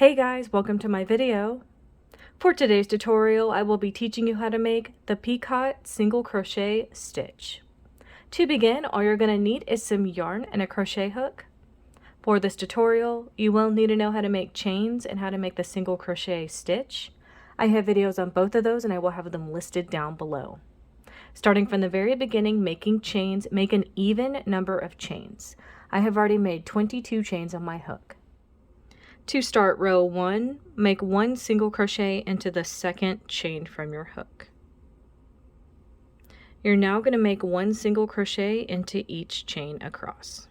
Hey guys, welcome to my video. For today's tutorial, I will be teaching you how to make the Picot single crochet stitch. To begin, all you're going to need is some yarn and a crochet hook. For this tutorial, you will need to know how to make chains and how to make the single crochet stitch. I have videos on both of those and I will have them listed down below. Starting from the very beginning, making chains, make an even number of chains. I have already made 22 chains on my hook. To start row 1, make 1 single crochet into the second chain from your hook. You're now going to make 1 single crochet into each chain across.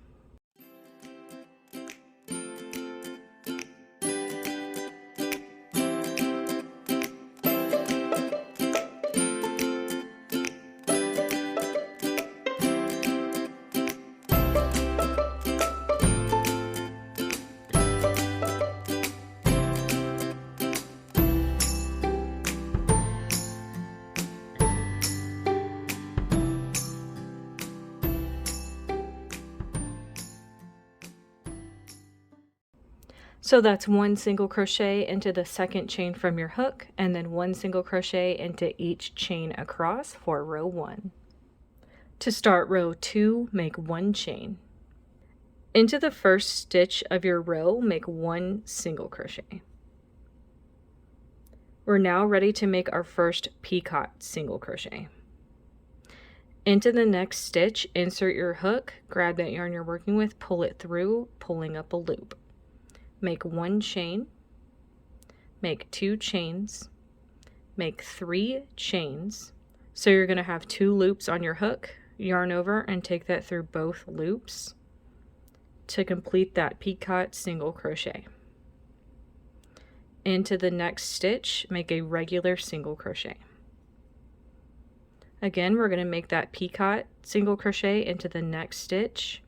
So that's 1 single crochet into the second chain from your hook, and then 1 single crochet into each chain across for row 1. To start row 2, make 1 chain. Into the first stitch of your row, make 1 single crochet. We're now ready to make our first Picot single crochet. Into the next stitch, insert your hook, grab that yarn you're working with, pull it through, pulling up a loop. Make 1 chain, make 2 chains, make 3 chains. So you're going to have 2 loops on your hook, yarn over and take that through both loops to complete that Picot single crochet. Into the next stitch, make a regular single crochet. Again, we're going to make that Picot single crochet into the next stitch.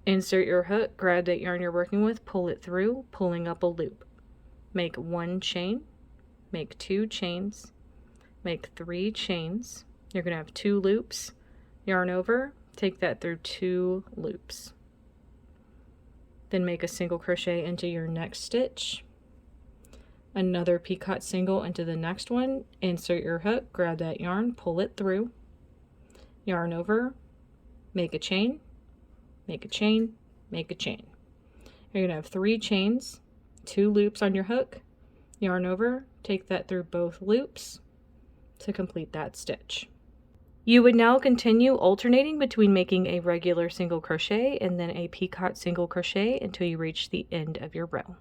Insert your hook, grab that yarn you're working with, pull it through, pulling up a loop. Make 1 chain, make 2 chains, make 3 chains. You're going to have 2 loops, yarn over, take that through 2 loops. Then make a single crochet into your next stitch. Another Picot single into the next one. Insert your hook, grab that yarn, pull it through, yarn over, make a chain, make a chain, make a chain. You're going to have 3 chains, 2 loops on your hook, yarn over, take that through both loops to complete that stitch. You would now continue alternating between making a regular single crochet and then a Picot single crochet until you reach the end of your row.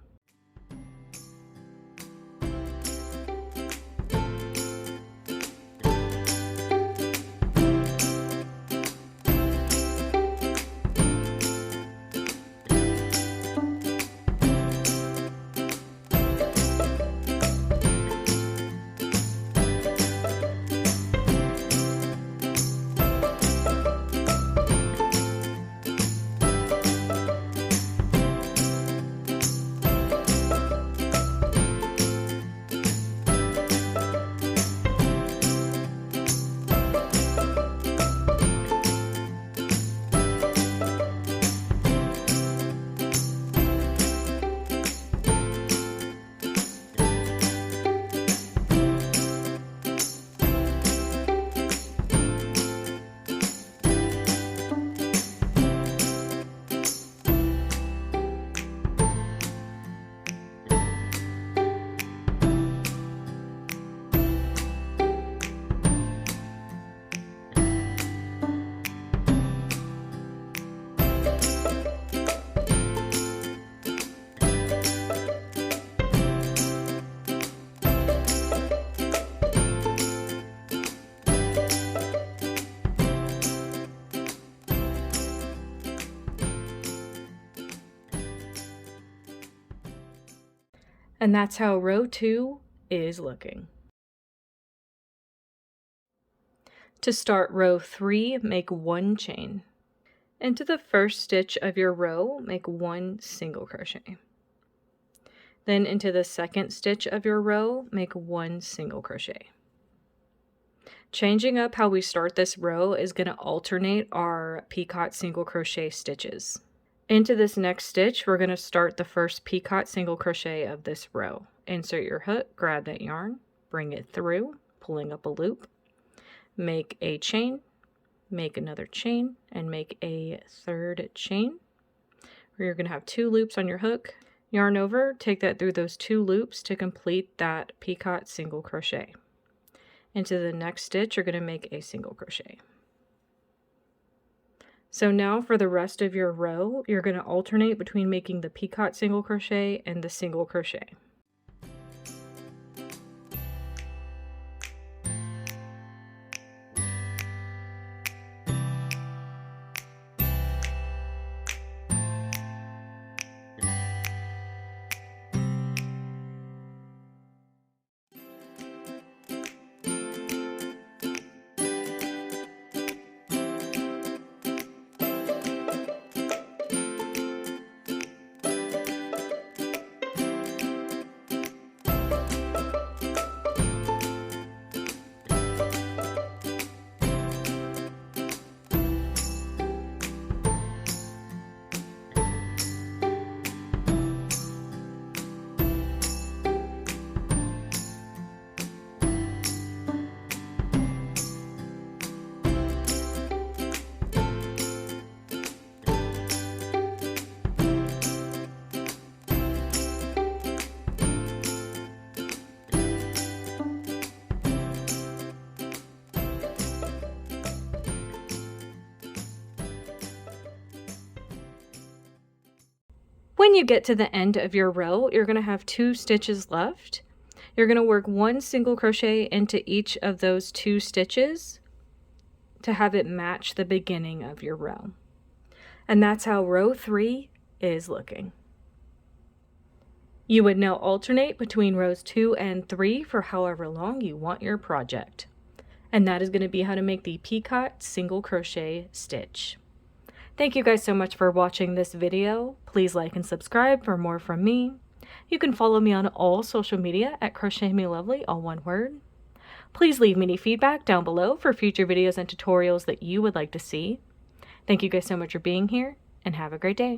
And that's how row 2 is looking. To start row 3, make 1 chain. Into the first stitch of your row, make 1 single crochet. Then into the second stitch of your row, make 1 single crochet. Changing up how we start this row is going to alternate our Picot single crochet stitches. Into this next stitch, we're going to start the first Picot single crochet of this row. Insert your hook, grab that yarn, bring it through, pulling up a loop, make a chain, make another chain, and make a third chain. You're going to have 2 loops on your hook. Yarn over, take that through those 2 loops to complete that Picot single crochet. Into the next stitch, you're going to make a single crochet. So now for the rest of your row, you're going to alternate between making the Picot single crochet and the single crochet. When you get to the end of your row, you're going to have 2 stitches left. You're going to work 1 single crochet into each of those 2 stitches to have it match the beginning of your row. And that's how row 3 is looking. You would now alternate between rows 2 and 3 for however long you want your project. And that is going to be how to make the Picot single crochet stitch. Thank you guys so much for watching this video. Please like and subscribe for more from me. You can follow me on all social media at crochetmelovely, all one word. Please leave me any feedback down below for future videos and tutorials that you would like to see. Thank you guys so much for being here, and have a great day.